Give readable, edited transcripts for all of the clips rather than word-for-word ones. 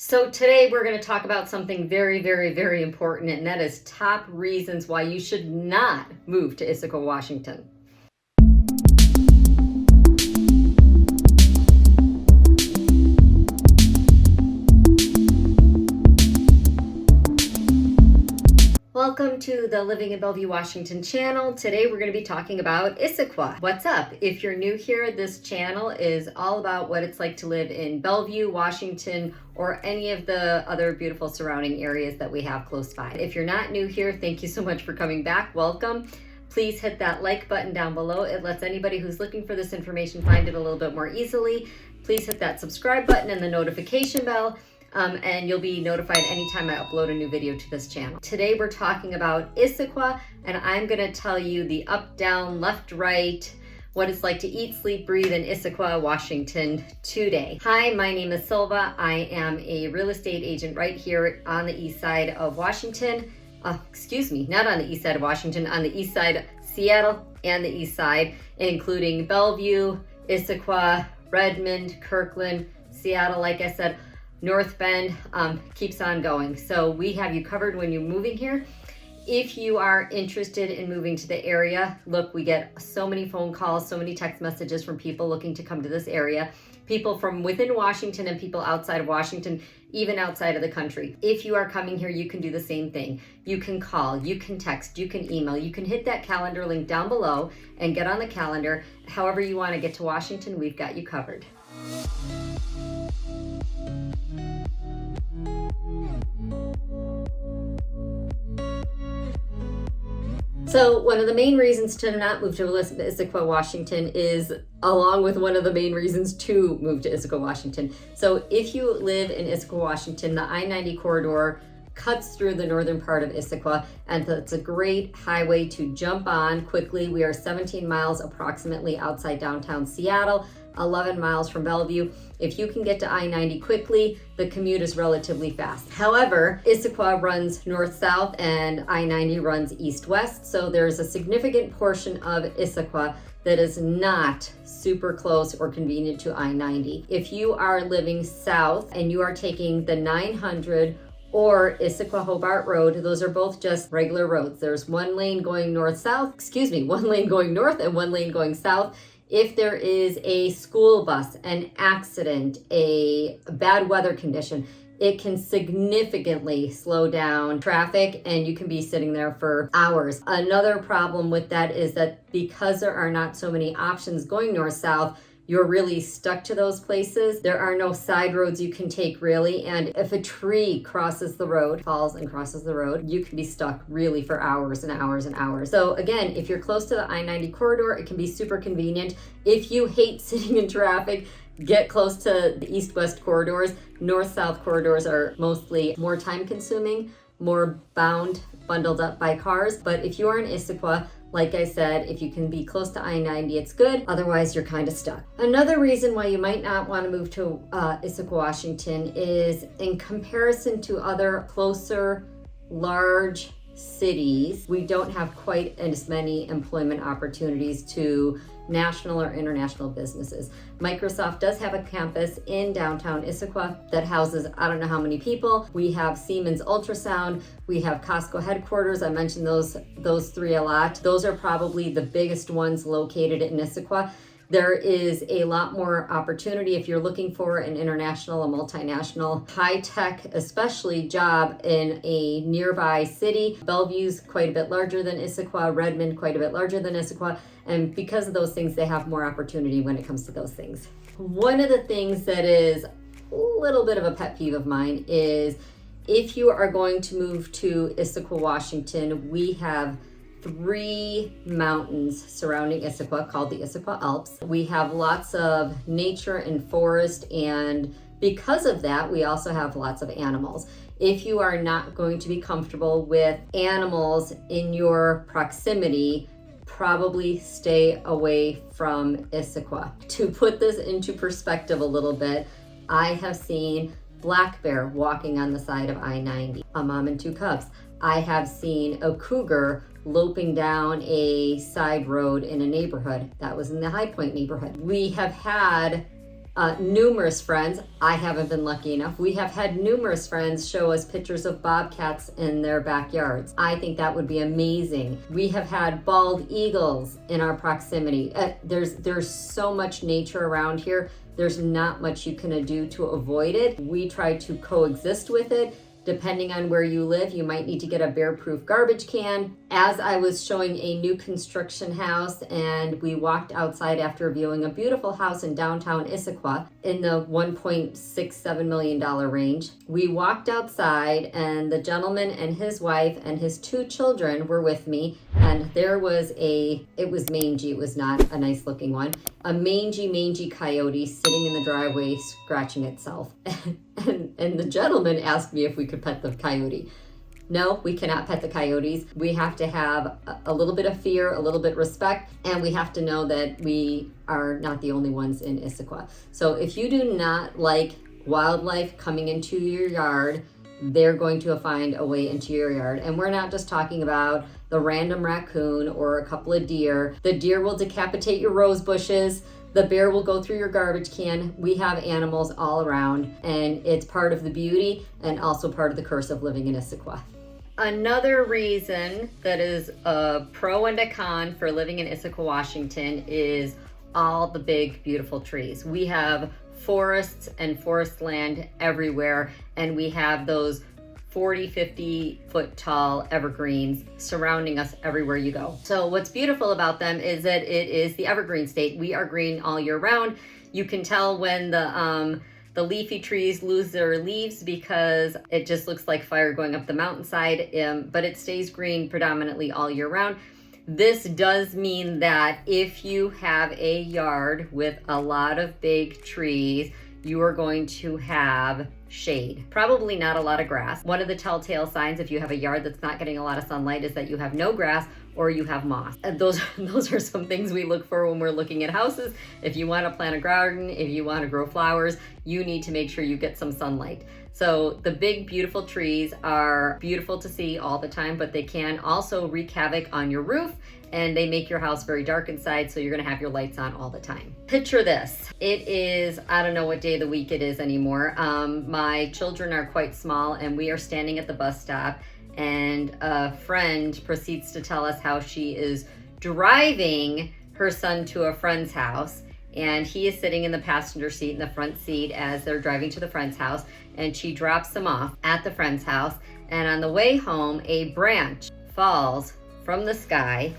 So today we're going to talk about something very, very, very important, and that is top reasons why you should not move to Issaquah, Washington. Welcome to the Living in Bellevue, Washington channel. Today we're going to be talking about Issaquah. What's up? If you're new here, this channel is all about what it's like to live in Bellevue, Washington, or any of the other beautiful surrounding areas that we have close by. If you're not new here, thank you so much for coming back. Welcome. Please hit that like button down below. It lets anybody who's looking for this information find it a little bit more easily. Please hit that subscribe button and the notification bell. And you'll be notified anytime I upload a new video to this channel. Today we're talking about Issaquah, and I'm gonna tell you the up, down, left, right, what it's like to eat, sleep, breathe in Issaquah, Washington today. Hi, my name is Silva. I am a real estate agent right here on the east side of Washington. Excuse me, not on the east side of Washington, on the east side of Seattle and the east side, including Bellevue, Issaquah, Redmond, Kirkland, Seattle, like I said, North Bend, keeps on going. So we have you covered when you're moving here. If you are interested in moving to the area, look, we get so many phone calls, so many text messages from people looking to come to this area, people from within Washington and people outside of Washington, even outside of the country. If you are coming here, you can do the same thing. You can call, you can text, you can email, you can hit that calendar link down below and get on the calendar. However you want to get to Washington, we've got you covered. So one of the main reasons to not move to Issaquah, Washington is along with one of the main reasons to move to Issaquah, Washington. So if you live in Issaquah, Washington, the I90 Corridor cuts through the northern part of Issaquah, and it's a great highway to jump on quickly. We are 17 miles approximately outside downtown Seattle, 11 miles from Bellevue. If you can get to I-90 quickly, the commute is relatively fast. However, Issaquah runs north-south and I-90 runs east-west, so there's a significant portion of Issaquah that is not super close or convenient to I-90. If you are living south and you are taking the 900 or Issaquah Hobart Road, those are both just regular roads. There's one lane going north-south, one lane going north and one lane going south. If there is a school bus, an accident, a bad weather condition, it can significantly slow down traffic and you can be sitting there for hours. Another problem with that is that because there are not so many options going north-south, you're really stuck to those places. There are no side roads you can take really, and if a tree crosses the road, falls and crosses the road, you can be stuck really for hours and hours and hours. So again, if you're close to the I-90 corridor, it can be super convenient. If you hate sitting in traffic, get close to the east-west corridors. North-south corridors are mostly more time-consuming, more bundled up by cars. But if you are in Issaquah, like I said, if you can be close to I-90, it's good. Otherwise, you're kind of stuck. Another reason why you might not want to move to Issaquah, Washington is in comparison to other closer, large cities, we don't have quite as many employment opportunities to national or international businesses. Microsoft does have a campus in downtown Issaquah that houses I don't know how many people. We have Siemens Ultrasound, we have Costco headquarters. I mentioned those three a lot. Those are probably the biggest ones located in Issaquah. There is a lot more opportunity if you're looking for an international, a multinational, high-tech, especially job in a nearby city. Bellevue's quite a bit larger than Issaquah, Redmond quite a bit larger than Issaquah, and because of those things, they have more opportunity when it comes to those things. One of the things that is a little bit of a pet peeve of mine is if you are going to move to Issaquah, Washington, we have 3 mountains surrounding Issaquah called the Issaquah Alps. We have lots of nature and forest, and because of that, we also have lots of animals. If you are not going to be comfortable with animals in your proximity, probably stay away from Issaquah. To put this into perspective a little bit, I have seen black bear walking on the side of I-90, a mom and 2 cubs. I have seen a cougar loping down a side road in a neighborhood. That was in the High Point neighborhood. We have had Numerous friends, I haven't been lucky enough. We have had numerous friends show us pictures of bobcats in their backyards. I think that would be amazing. We have had bald eagles in our proximity. There's so much nature around here. There's not much you can do to avoid it. We try to coexist with it. Depending on where you live, you might need to get a bear-proof garbage can. As I was showing a new construction house and we walked outside after viewing a beautiful house in downtown Issaquah in the $1.67 million range, we walked outside and the gentleman and his wife and his 2 children were with me, and there was it was mangy, it was not a nice looking one, a mangy coyote sitting in the driveway scratching itself. And the gentleman asked me if we could pet the coyote. No, we cannot pet the coyotes. We have to have a little bit of fear, a little bit of respect, and we have to know that we are not the only ones in Issaquah. So if you do not like wildlife coming into your yard, they're going to find a way into your yard. And we're not just talking about the random raccoon or a couple of deer. The deer will decapitate your rose bushes. The bear will go through your garbage can. We have animals all around, and it's part of the beauty and also part of the curse of living in Issaquah. Another reason that is a pro and a con for living in Issaquah, Washington is all the big, beautiful trees. We have forests and forest land everywhere, and we have those 40, 50 foot tall evergreens surrounding us everywhere you go. So what's beautiful about them is that it is the evergreen state. We are green all year round. You can tell when the leafy trees lose their leaves because it just looks like fire going up the mountainside, but it stays green predominantly all year round. This does mean that if you have a yard with a lot of big trees, you are going to have shade. Probably not a lot of grass. One of the telltale signs if you have a yard that's not getting a lot of sunlight is that you have no grass or you have moss. And those are some things we look for when we're looking at houses. If you want to plant a garden, if you want to grow flowers, you need to make sure you get some sunlight. So the big, beautiful trees are beautiful to see all the time, but they can also wreak havoc on your roof, and they make your house very dark inside, so you're gonna have your lights on all the time. Picture this. It is, I don't know what day of the week it is anymore. My children are quite small, and we are standing at the bus stop, and a friend proceeds to tell us how she is driving her son to a friend's house, and he is sitting in the passenger seat in the front seat as they're driving to the friend's house, and she drops him off at the friend's house, and on the way home, a branch falls from the sky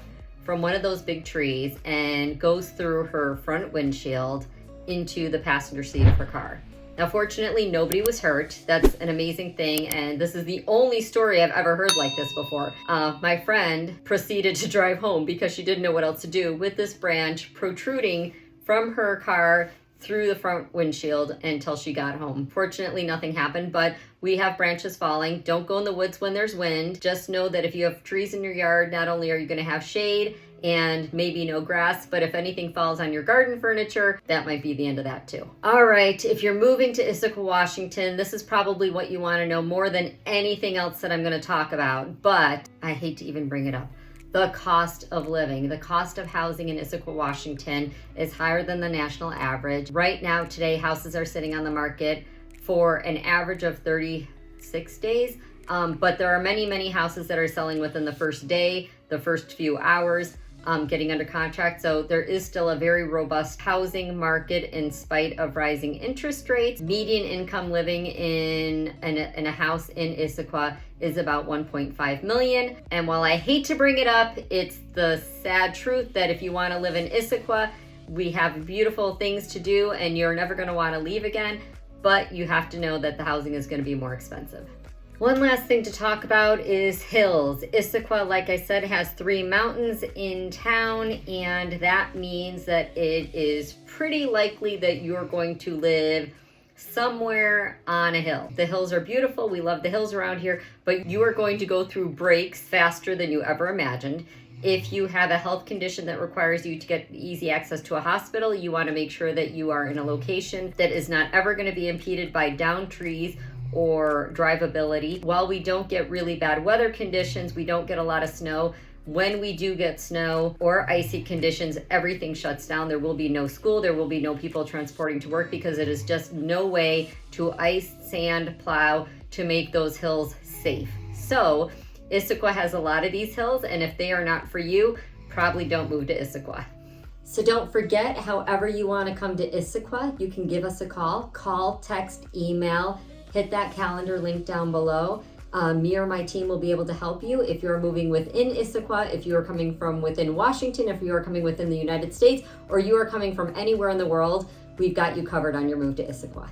from one of those big trees and goes through her front windshield into the passenger seat of her car. Now, fortunately, nobody was hurt. That's an amazing thing, and this is the only story I've ever heard like this before. My friend proceeded to drive home because she didn't know what else to do with this branch protruding from her car through the front windshield until she got home. Fortunately, nothing happened, but we have branches falling. Don't go in the woods when there's wind. Just know that if you have trees in your yard, not only are you going to have shade and maybe no grass, but if anything falls on your garden furniture, that might be the end of that too. All right, if you're moving to Issaquah, Washington, this is probably what you want to know more than anything else that I'm going to talk about, but I hate to even bring it up. The cost of living, the cost of housing in Issaquah, Washington is higher than the national average. Right now, today, houses are sitting on the market for an average of 36 days, but there are many, many houses that are selling within the first day, the first few hours, getting under contract. So there is still a very robust housing market in spite of rising interest rates. Median income living in a house in Issaquah is about 1.5 million. And while I hate to bring it up, it's the sad truth that if you want to live in Issaquah, we have beautiful things to do and you're never going to want to leave again, but you have to know that the housing is going to be more expensive. One last thing to talk about is hills. Issaquah, like I said, has 3 mountains in town, and that means that it is pretty likely that you're going to live somewhere on a hill. The hills are beautiful. We love the hills around here, but you are going to go through breaks faster than you ever imagined. If you have a health condition that requires you to get easy access to a hospital, you want to make sure that you are in a location that is not ever going to be impeded by downed trees or drivability. While we don't get really bad weather conditions, we don't get a lot of snow, when we do get snow or icy conditions, everything shuts down. There will be no school, there will be no people transporting to work, because it is just no way to ice, sand, plow to make those hills safe. So Issaquah has a lot of these hills, and if they are not for you, probably don't move to Issaquah. So don't forget, however you want to come to Issaquah, you can give us a call, text, email, hit that calendar link down below. Me or my team will be able to help you if you're moving within Issaquah, if you are coming from within Washington, if you are coming within the United States, or you are coming from anywhere in the world. We've got you covered on your move to Issaquah.